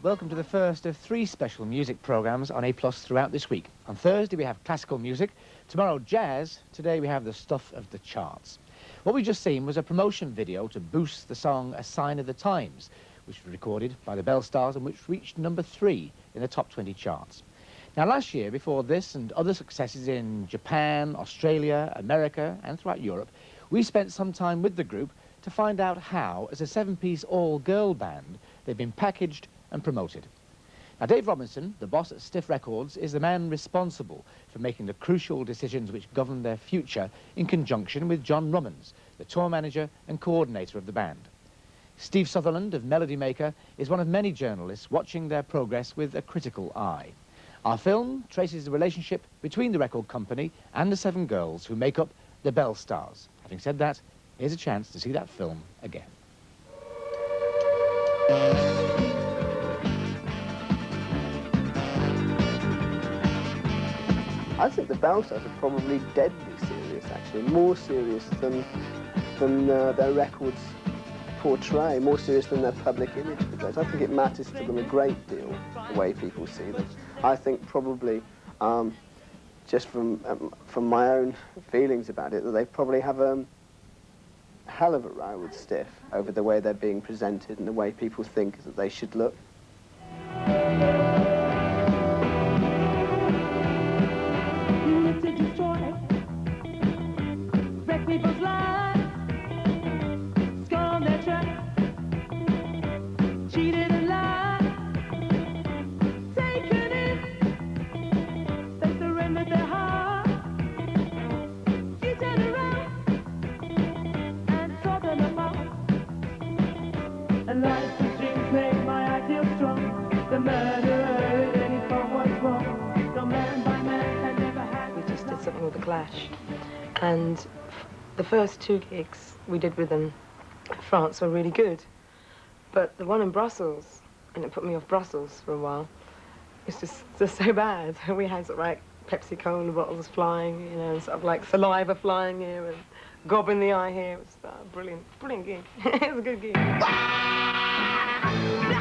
Welcome to the first of 3 special music programmes on A+ throughout this week. On Thursday we have classical music, tomorrow jazz, today we have the stuff of the charts. What we've just seen was a promotion video to boost the song A Sign of the Times, which was recorded by the Belle Stars and which reached number 3 in the top 20 charts. Now last year, before this and other successes in Japan, Australia, America and throughout Europe, we spent some time with the group to find out how, as a 7-piece all-girl band, they've been packaged and promoted. Now, Dave Robinson, the boss at Stiff Records, is the man responsible for making the crucial decisions which govern their future in conjunction with John Rummans, the tour manager and coordinator of the band. Steve Sutherland of Melody Maker is one of many journalists watching their progress with a critical eye. Our film traces the relationship between the record company and the 7 girls who make up the Belle Stars. Having said that, here's a chance to see that film again. I think the Belle Stars are probably deadly serious, actually, more serious than their records portray, more serious than their public image portrays. I think it matters to them a great deal, the way people see them. I think probably, just from my own feelings about it, that they probably have a hell of a row with Stiff over the way they're being presented and the way people think that they should look. With the Clash, and the first 2 gigs we did with them in France were really good, but the one in Brussels, and it put me off Brussels for a while, it's just so bad. We had sort of like Pepsi Cola bottles flying, you know, and sort of like saliva flying here and gob in the eye here. It was a brilliant gig. It was a good gig. Black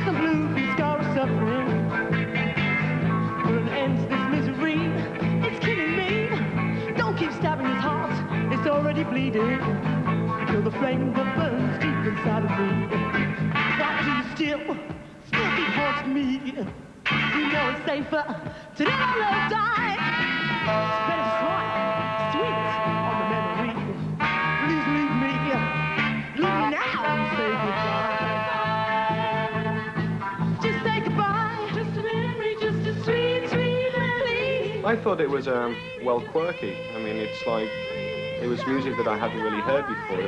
and blue, the scar of suffering, for an end to this misery. It's killing me. Don't keep stabbing his heart, it's already bleeding. Till the flame that burns deep inside of me. Why do you still keep haunting me? You know it's safer to let our love die. It's better strike, sweet on the memory. Please leave me now and say goodbye. Just say goodbye, just a memory, just a sweet, sweet memory. I thought it was, well, quirky. I mean, it's like, it was music that I hadn't really heard before.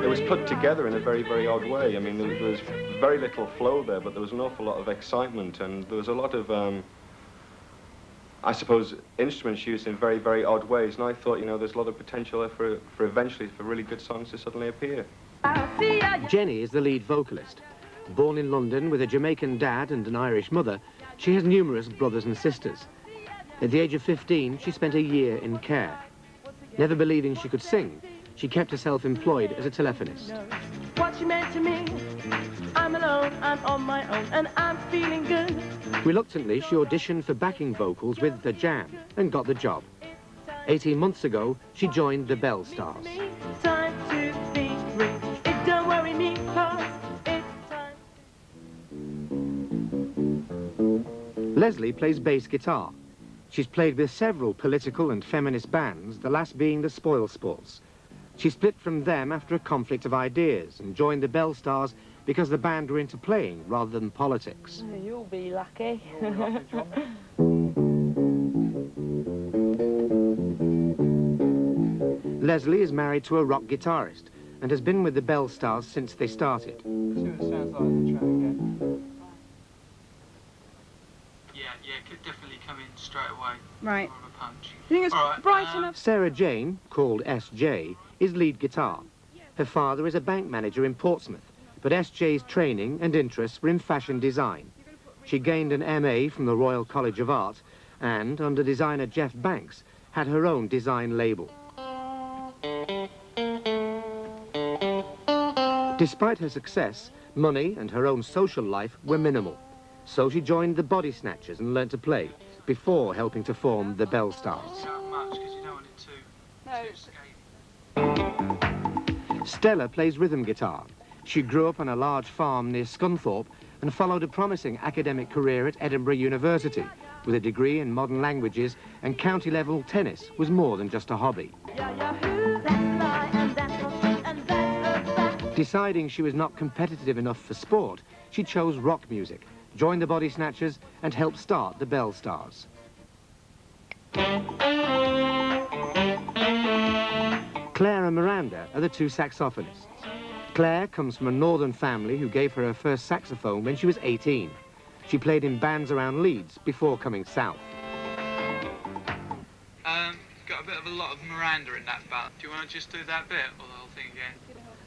It was put together in a very, very odd way. I mean, there was very little flow there, but there was an awful lot of excitement, and there was a lot of, I suppose, instruments used in very, very odd ways, and I thought, you know, there's a lot of potential there for eventually, for really good songs to suddenly appear. Jenny is the lead vocalist. Born in London with a Jamaican dad and an Irish mother, she has numerous brothers and sisters. At the age of 15, she spent a year in care. Never believing she could sing, she kept herself employed as a telephonist. What she meant to me, I'm alone, I'm on my own, and I'm feeling good. Reluctantly, she auditioned for backing vocals with The Jam and got the job. 18 months ago, she joined the Belle Stars. Time to be rich. It don't worry me, 'cause it's time. Leslie plays bass guitar. She's played with several political and feminist bands, the last being the Spoilsports. She split from them after a conflict of ideas and joined the Belle Stars because the band were into playing rather than politics. You'll be lucky. Leslie is married to a rock guitarist and has been with the Belle Stars since they started. Yeah, it could definitely come in straight away. Right. More of a punch. You think it's bright enough? Sarah Jane, called SJ, is lead guitar. Her father is a bank manager in Portsmouth, but SJ's training and interests were in fashion design. She gained an MA from the Royal College of Art and, under designer Jeff Banks, had her own design label. Despite her success, money and her own social life were minimal. So she joined the Body Snatchers and learnt to play before helping to form the Belle Stars. Not much, because you don't want it too scaly. Stella plays rhythm guitar. She grew up on a large farm near Scunthorpe and followed a promising academic career at Edinburgh University. With a degree in modern languages and county-level tennis was more than just a hobby. Deciding she was not competitive enough for sport, she chose rock music, joined the Body Snatchers and helped start the Belle Stars. Claire and Miranda are the two saxophonists. Claire comes from a northern family who gave her first saxophone when she was 18. She played in bands around Leeds before coming south. Got a bit of a lot of Miranda in that band. Do you want to just do that bit, or the whole thing again?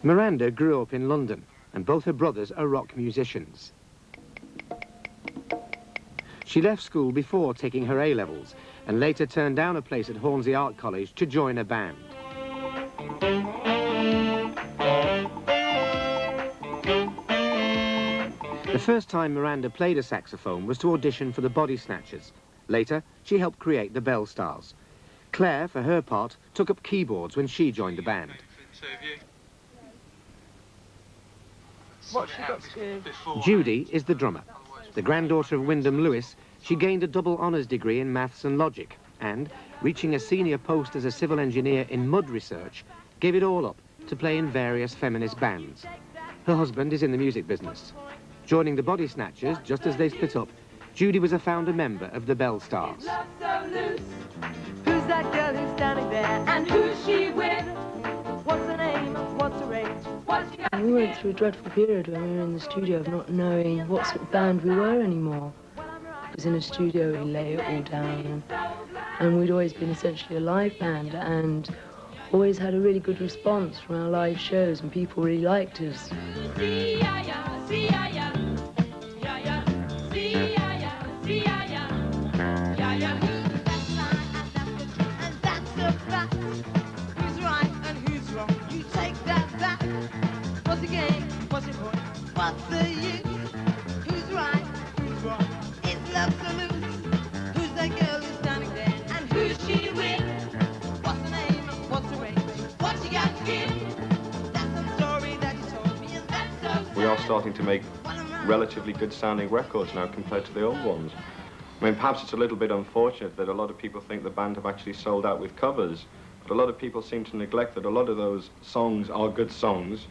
Miranda grew up in London, and both her brothers are rock musicians. She left school before taking her A-levels, and later turned down a place at Hornsey Art College to join a band. The first time Miranda played a saxophone was to audition for the Body Snatchers. Later, she helped create the Belle Stars. Claire, for her part, took up keyboards when she joined the band. Judy is the drummer. The granddaughter of Wyndham Lewis, she gained a double honours degree in maths and logic and, reaching a senior post as a civil engineer in mud research, gave it all up to play in various feminist bands. Her husband is in the music business. Joining the Body Snatchers just as they split up, Judy was a founder member of the Belle Stars. Who's that girl who's standing there? And who's she with? What's her name? What's her age? What's she got? We went through a dreadful period when we were in the studio of not knowing what sort of band we were anymore. It was in a studio, we lay it all down, and we'd always been essentially a live band and always had a really good response from our live shows, and people really liked us. We are starting to make relatively good sounding records now compared to the old ones. I mean, perhaps it's a little bit unfortunate that a lot of people think the band have actually sold out with covers, but a lot of people seem to neglect that a lot of those songs are good songs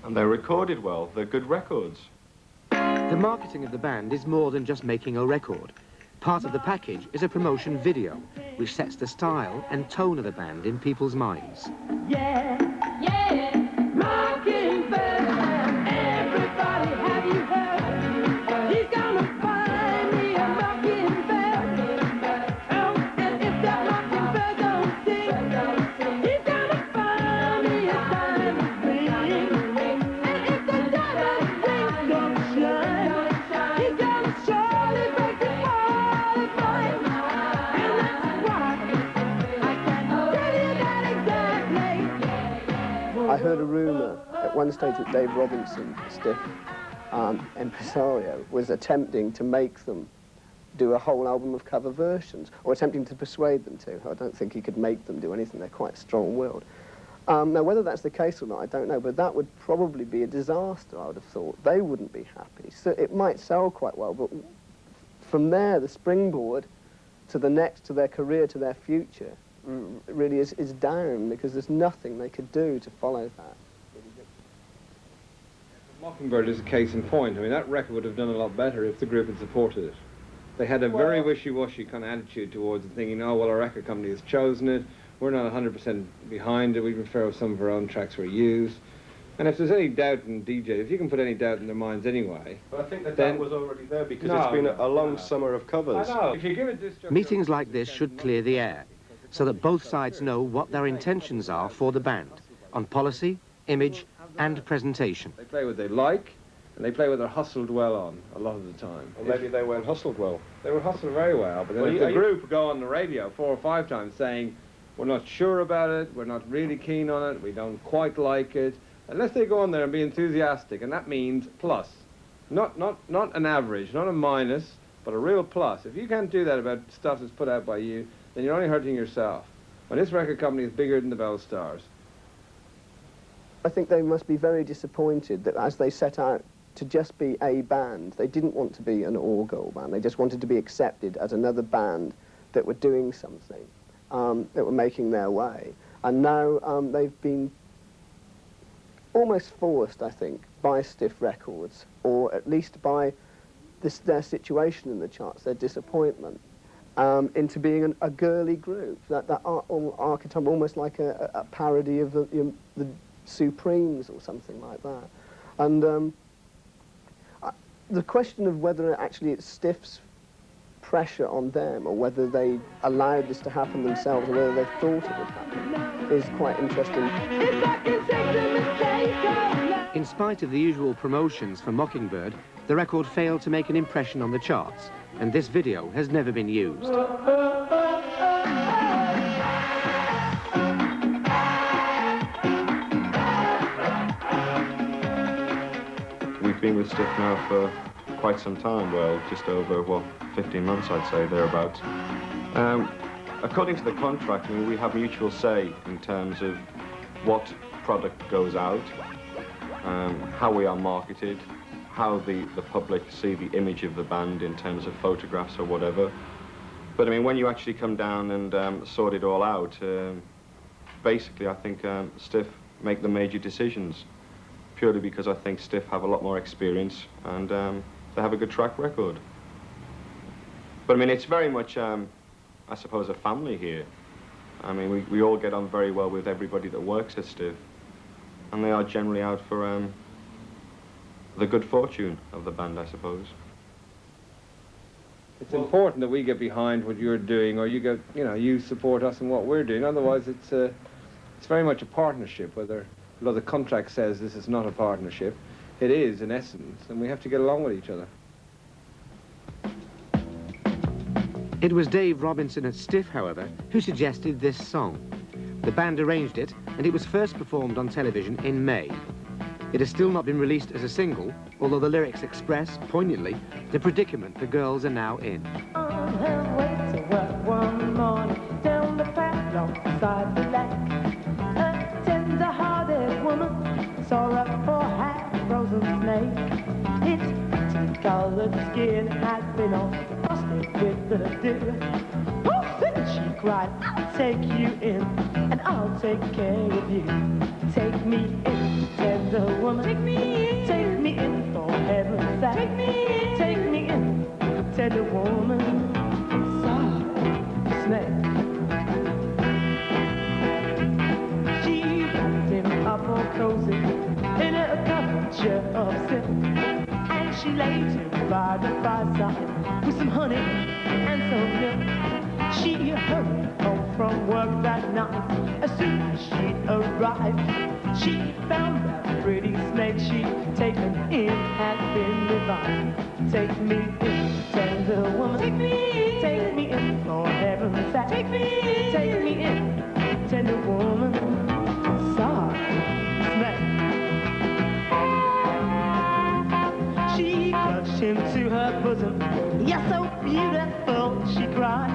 and they're recorded well, they're good records. The marketing of the band is more than just making a record. Part of the package is a promotion video, which sets the style and tone of the band in people's minds. Yeah, yeah, Mockingbird, everybody, have you heard? He's gonna find me a mockingbird. Oh, and if that mockingbird don't sing, he's gonna find me a diamond ring. And if the diamond ring don't shine, he's gonna surely break the heart of mine. And that's why I can tell you that exactly. I heard a rumour at one stage that Dave Robinson, stiff impresario, was attempting to make them do a whole album of cover versions, or attempting to persuade them to. I don't think he could make them do anything. They're quite strong-willed. Now, whether that's the case or not, I don't know, but that would probably be a disaster, I would have thought. They wouldn't be happy. So it might sell quite well, but from there, the springboard to the next, to their career, to their future, really is down, because there's nothing they could do to follow that. Mockingbird is a case in point. I mean, that record would have done a lot better if the group had supported it. They had a very wishy-washy kind of attitude towards it, thinking, oh, well, our record company has chosen it, we're not 100% behind it, we prefer if some of our own tracks were used. And if there's any doubt in DJs, if you can put any doubt in their minds anyway... But I think that then, that was already there, because no, it's been no, a long no. summer of covers. I know. If you give it this Meetings like this should clear the air, so that both sides know what their intentions are for the band, on policy, image, and presentation. They play what they like, and they play what they're hustled well on, a lot of the time. Well, maybe they weren't hustled well. They were hustled very well, but then Well, if the group go on the radio 4 or 5 times saying, we're not sure about it, we're not really keen on it, we don't quite like it, unless they go on there and be enthusiastic, and that means plus. Not an average, not a minus, but a real plus. If you can't do that about stuff that's put out by you, then you're only hurting yourself. When this record company is bigger than the Belle Stars. I think they must be very disappointed that as they set out to just be a band, they didn't want to be an all-girl band. They just wanted to be accepted as another band that were doing something, that were making their way. And now they've been almost forced, I think, by Stiff Records, or at least by their situation in the charts, their disappointment, into being a girly group, that archetype, almost like a parody of the Supremes or something like that. And the question of whether actually it's Stiff's pressure on them, or whether they allowed this to happen themselves, or whether they thought it would happen, is quite interesting. In spite of the usual promotions for Mockingbird, the record failed to make an impression on the charts, and this video has never been used. We've been with Stiff now for quite some time, well, just over, well, 15 months, I'd say, thereabouts. According to the contract, I mean, we have mutual say in terms of what product goes out, how we are marketed, how the public see the image of the band in terms of photographs or whatever. But I mean, when you actually come down and sort it all out, basically I think Stiff make the major decisions, purely because I think Stiff have a lot more experience and they have a good track record. But I mean, it's very much, I suppose, a family here. I mean, we all get on very well with everybody that works at Stiff, and they are generally out for the good fortune of the band, I suppose. It's important that we get behind what you're doing, or you support us in what we're doing. Otherwise, it's very much a partnership. Although the contract says this is not a partnership, it is in essence, and we have to get along with each other. It was Dave Robinson at Stiff, however, who suggested this song. The band arranged it, and it was first performed on television in May. It has still not been released as a single, although the lyrics express, poignantly, the predicament the girls are now in. On her way to work one morning, down the path alongside the lake, a tender-hearted woman saw a poor half-frozen snake. Its pretty-coloured skin had been all frosted with the dew. Oh, then she cried, I'll take you in, and I'll take care of you. Take me in, tender woman. Take me in, for heaven's sake. Take me in, tender woman. Soft snake. She wrapped him up all cozy in a coverture of silk, and she laid him by the fireside with some honey and some milk. She hurried home from work that night. As soon as she arrived, she found that pretty snake she'd taken in had been revived. Take me in, tender woman. Take me in, for heaven's sake. Take me in, tender woman. Soft snake. She clutched him to her bosom. You're so beautiful, she cried.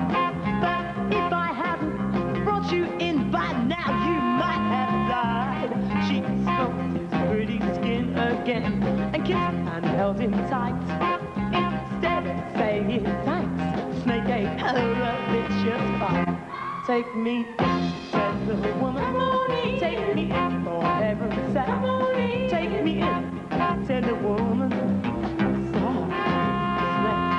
But if I hadn't brought you in by now, you might have died. She stroked his pretty skin again and kissed and held him tight. Instead of saying thanks, Snake gave her a vicious bite. Take me in, tender woman. Take me in, for heaven's sake. Take me in, tender woman. Soft snake.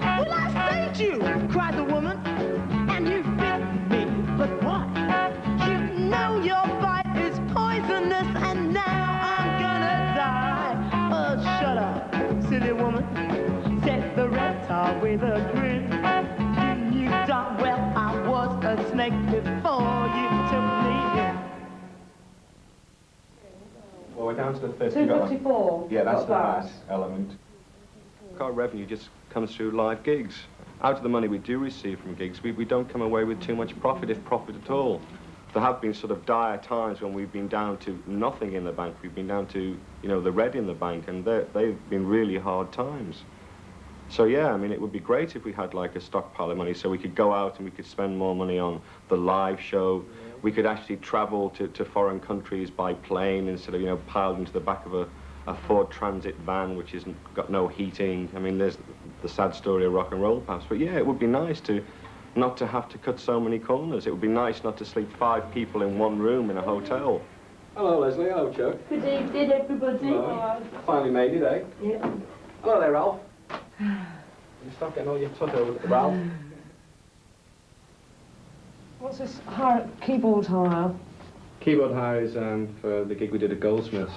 Well, I saved you, cried the woman, and you bit me, but what? You know your bite is poisonous, and now I'm gonna die. Oh, shut up, silly woman, said the reptile with a grin. You knew darn well I was a snake before you took me in. Well, we're down to the fifth. 254. Yeah, that's the last element. Our revenue just comes through live gigs. Out of the money we do receive from gigs, we don't come away with too much profit, if profit at all. there have been sort of dire times when we've been down to nothing in the bank. We've been down to, you know, the red in the bank, and they've been really hard times. So yeah, I mean, it would be great if we had like a stockpile of money so we could go out and we could spend more money on the live show. We could actually travel to foreign countries by plane instead of, you know, piled into the back of a Ford Transit van which isn't got no heating. I mean, there's the sad story of rock and roll perhaps, but yeah, it would be nice to not to have to cut so many corners. It would be nice not to sleep 5 people in one room in a hotel. Hello, Leslie. Hello, Chuck. Good evening, everybody. Hello. Finally made it, eh? Yeah. Hello there, Ralph. You stop getting all your tut over the Ralph. What's this keyboard hire? Keyboard hire is for the gig we did at Goldsmiths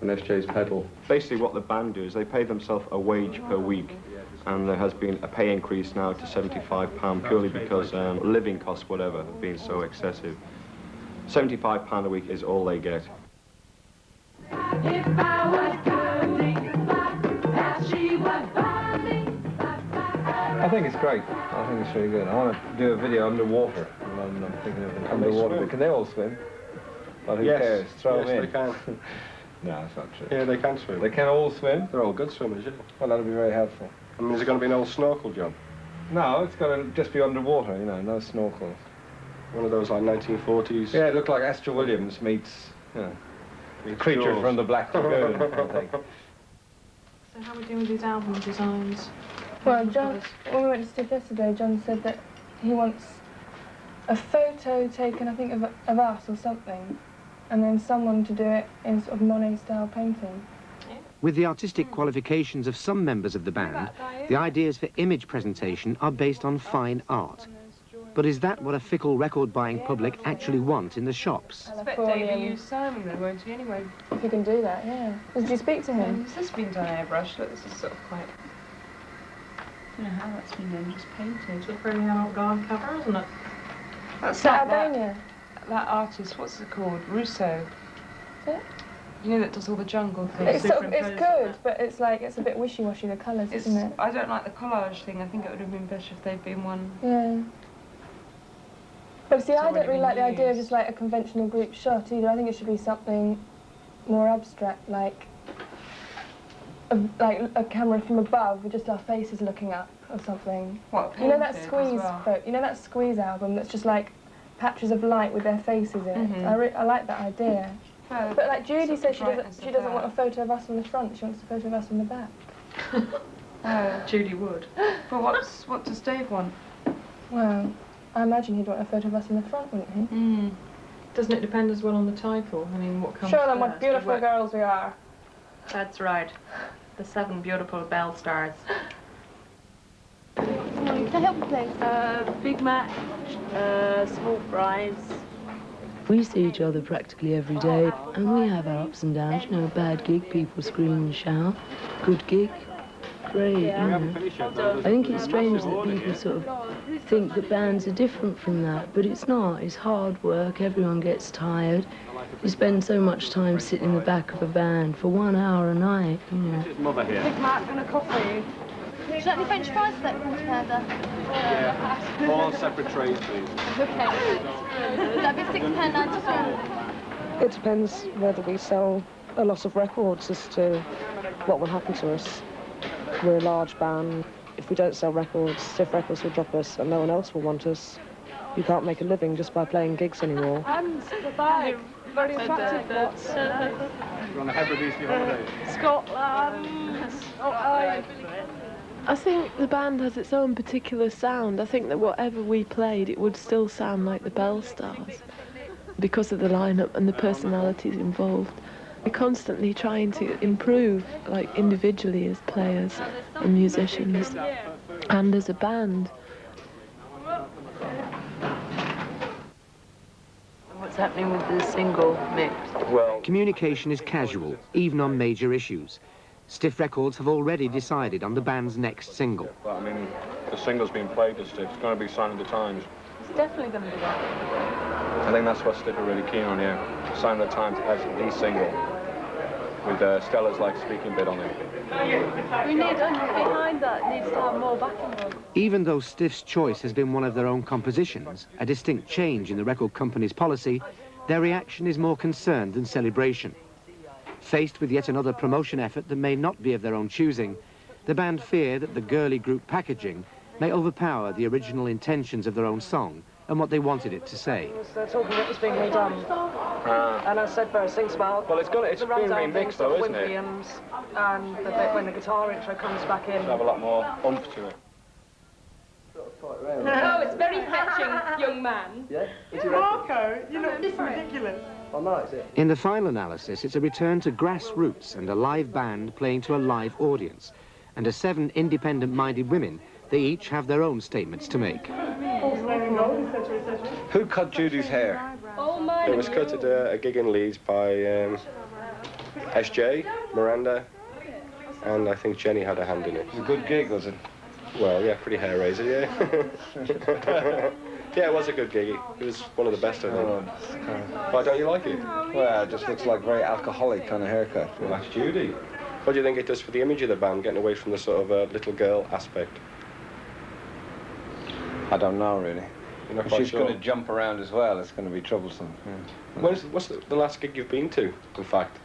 on SJ's pedal. Basically what the band do is they pay themselves a wage per week, and there has been a pay increase now to £75 purely because living costs, whatever, have been so excessive. £75 a week is all they get. If I was as she was I think it's great. I think it's really good. I want to do a video underwater. I'm thinking of an underwater bit. Can they all swim? Well, who cares? Throw them in. They can. No, that's not true. Yeah, they can swim. They can all swim? They're all good swimmers, yeah. Well, that'll be very helpful. I mean, is it going to be an old snorkel job? No, it's got to just be underwater, you know, no snorkels. One of those like 1940s? Yeah, it looked like Astor Williams meets, you know, meets Creature Jaws. from the Black Lagoon, I think. So how are we doing with these album designs? Well, John, when we went to Steve yesterday, John said that he wants a photo taken, I think, of us or something, and then someone to do it in sort of Monet-style painting. With the artistic qualifications of some members of the band, the ideas for image presentation are based on fine art. But is that what a fickle record-buying public actually want in the shops? I bet Davey used Simon then, won't he, anyway? If you can do that, yeah. Did you speak to him? This has been done airbrush. Look, this is sort of quite... I don't know how that's been done, just painted. It's a very avant-garde cover, isn't it? That's like Albania? That artist, what's it called? Russo. Is it? You know that does all the jungle things. It's, sort of, it's good, but it's like, it's a bit wishy-washy, the colours, isn't it? I don't like the collage thing. I think it would have been better if they'd been one... Yeah. But see, I don't really like the idea of just like a conventional group shot either. I think it should be something more abstract, like a camera from above with just our faces looking up or something. What, you know that Squeeze? you know that Squeeze album that's just like patches of light with their faces in it? I like that idea. But like Judy says she doesn't want a photo of us on the front, she wants a photo of us on the back. Judy would. But what does Dave want? Well, I imagine he'd want a photo of us in the front, wouldn't he? Doesn't it depend as well on the title? I mean, what comes Show them first? what beautiful girls we are. That's right. The 7 beautiful Belle Stars. Can I help you, please? Big Mac, small fries. We see each other practically every day, and we have our ups and downs. You know, a bad gig, people scream and shout. Good gig, great, you know. I think it's strange that people sort of think that bands are different from that, but it's not. It's hard work, everyone gets tired. You spend so much time sitting in the back of a van for 1 hour a night, you know. Mother here. Big Mac and a coffee. Would you like any French fries that come together? Yeah. All on separate trays, please. Okay. Would that be £6.92? It depends whether we sell a lot of records as to what will happen to us. We're a large band. If we don't sell records, Stiff Records will drop us and no one else will want us. You can't make a living just by playing gigs anymore. And the bag. Very attractive watch. You're on a Hebridean holiday. Scotland. I think the band has its own particular sound. I think that whatever we played, it would still sound like the Belle Stars because of the lineup and the personalities involved. We're constantly trying to improve, like individually as players and musicians, and as a band. What's happening with the single mix? Well, communication is casual, even on major issues. Stiff Records have already decided on the band's next single. Well, I mean, the single's been played to Stiff. It's going to be Sign of the Times. It's definitely going to be that. I think that's what Stiff are really keen on here. Sign of the Times as the single. with Stella's like speaking bit on it. We need, behind that, needs to have more backing on. Even though Stiff's choice has been one of their own compositions, a distinct change in the record company's policy, their reaction is more concern than celebration. Faced with yet another promotion effort that may not be of their own choosing, the band fear that the girly group packaging may overpower the original intentions of their own song and what they wanted it to say. They're talking it was being redone. And I said various things about... Well, it's being remixed though, isn't it? And the bit when the guitar intro comes back in. It'll have a lot more oomph to it. Oh, it's very fetching, young man. Yeah? Marco, you look ridiculous. Oh, no, is it? In the final analysis, it's a return to grassroots and a live band playing to a live audience. And as 7 independent-minded women, they each have their own statements to make. Who cut Judy's hair? It was cut at a gig in Leeds by SJ, Miranda, and I think Jenny had a hand in it. It was a good gig, was it? Well, yeah, pretty hair raiser, yeah. Yeah, it was a good gig. It was one of the best, I think. Why don't you like it? Well, it just looks like a very alcoholic kind of haircut. Well, that's Judy. What do you think it does for the image of the band, getting away from the sort of little girl aspect? I don't know, really. You're not If quite she's sure? going to jump around as well, it's going to be troublesome. Yeah. What's the last gig you've been to, in fact?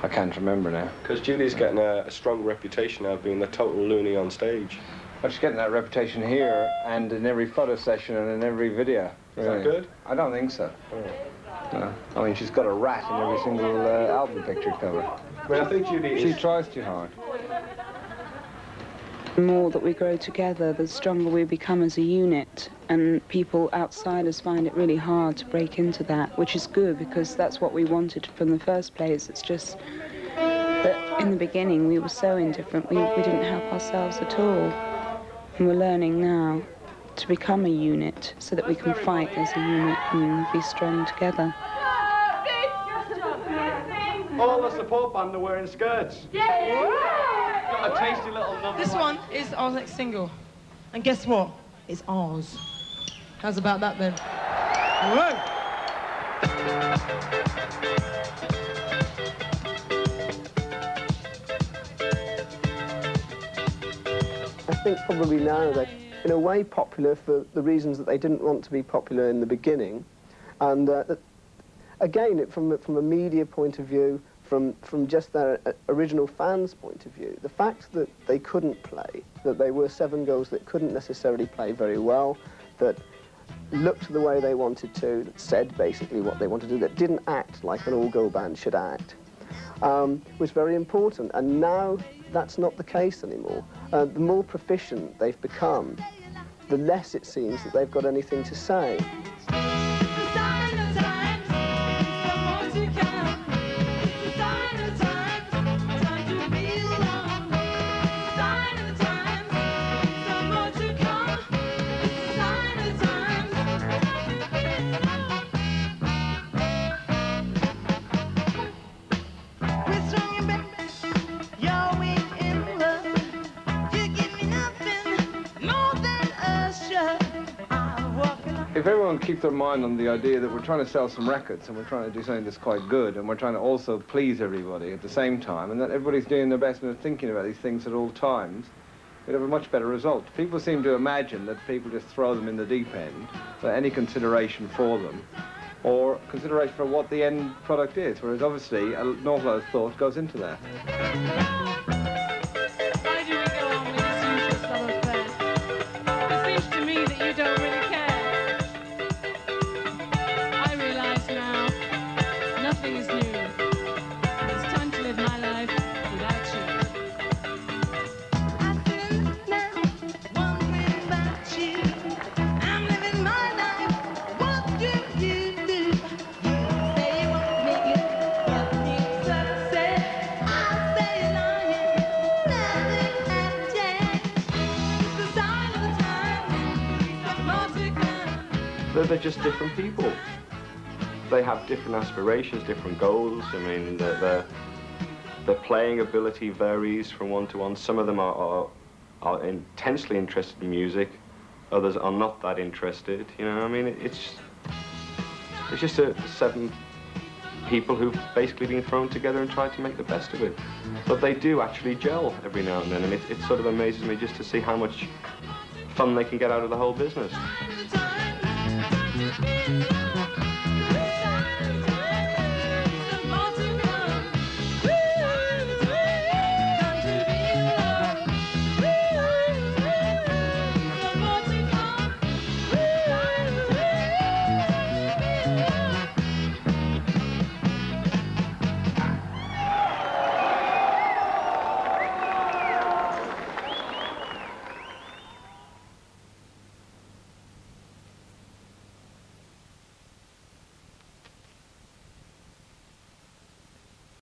I can't remember now. Because Judy's getting a strong reputation now of being the total loony on stage. Well, she's getting that reputation here and in every photo session and in every video. Is that good? I don't think so. No. I mean, she's got a rat in every single album picture cover. I mean, I think Judy She tries too hard. The more that we grow together, the stronger we become as a unit, and people outsiders find it really hard to break into that, which is good because that's what we wanted from the first place. It's just that in the beginning we were so indifferent, we didn't help ourselves at all. And we're learning now to become a unit so that we can fight as a unit and be strong together. All the support band are wearing skirts. Got a tasty little number. This one is our next single. And guess what? It's ours. How's about that then? Whoa! I think probably now they're, in a way, popular for the reasons that they didn't want to be popular in the beginning. And again, from a media point of view, from just their original fans' point of view, the fact that they couldn't play, that they were 7 girls that couldn't necessarily play very well, that looked the way they wanted to, that said basically what they wanted to do, that didn't act like an all-girl band should act, was very important. And now that's not the case anymore. The more proficient they've become, the less it seems that they've got anything to say. If everyone keeps their mind on the idea that we're trying to sell some records and we're trying to do something that's quite good and we're trying to also please everybody at the same time, and that everybody's doing their best and they're thinking about these things at all times, we'd have a much better result. People seem to imagine that people just throw them in the deep end without any consideration for them or consideration for what the end product is, whereas obviously an awful lot of thought goes into that. Why do we go on with this useless love affair? It seems to me that you don't really care. I realise now, nothing is new. It's time to live my life without you. I think now, wondering about you. I'm living my life. What do you do? You say you want me, but you success. I say lying, nothing has changed. It's the sign of the times, there's more to come. They're just different people. They have different aspirations, different goals. I mean, their playing ability varies from one to one. Some of them are intensely interested in music. Others are not that interested. You know, I mean, it's just a 7 people who've basically been thrown together and tried to make the best of it. But they do actually gel every now and then, and it sort of amazes me just to see how much fun they can get out of the whole business.